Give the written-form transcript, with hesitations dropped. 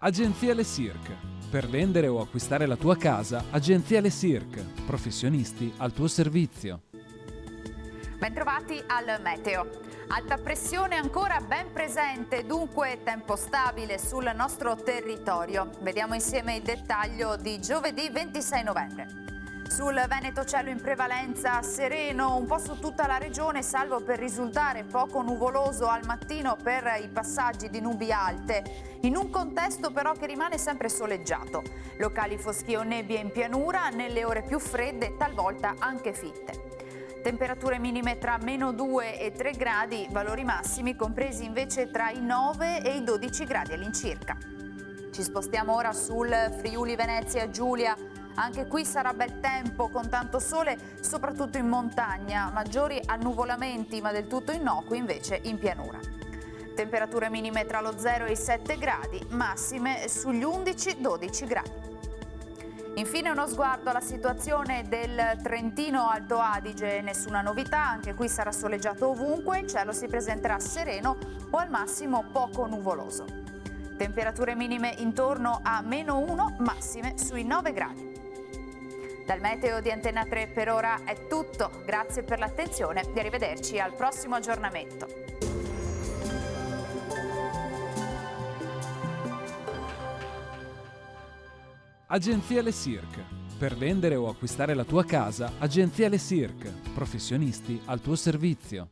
Agenzia Le Cirque. Per vendere o acquistare la tua casa, Agenzia Le Cirque. Professionisti al tuo servizio. Bentrovati al meteo. Alta pressione ancora ben presente, dunque tempo stabile sul nostro territorio. Vediamo insieme il dettaglio di giovedì 26 novembre. Sul Veneto cielo in prevalenza sereno un po' su tutta la regione, salvo per risultare poco nuvoloso al mattino per i passaggi di nubi alte, in un contesto però che rimane sempre soleggiato. Locali foschie o nebbie in pianura, nelle ore più fredde talvolta anche fitte. Temperature minime tra -2 e 3 gradi, valori massimi compresi invece tra i 9 e i 12 gradi all'incirca. Ci spostiamo ora sul Friuli Venezia Giulia. Anche qui sarà bel tempo con tanto sole, soprattutto in montagna, maggiori annuvolamenti ma del tutto innocui invece in pianura. Temperature minime tra lo 0 e i 7 gradi, massime sugli 11-12 gradi. Infine uno sguardo alla situazione del Trentino Alto Adige, nessuna novità, anche qui sarà soleggiato ovunque, il cielo si presenterà sereno o al massimo poco nuvoloso. Temperature minime intorno a -1, massime sui 9 gradi. Dal meteo di Antenna 3 per ora è tutto, grazie per l'attenzione e arrivederci al prossimo aggiornamento. Agenzia Le Cirque. Per vendere o acquistare la tua casa, Agenzia Le Cirque. Professionisti al tuo servizio.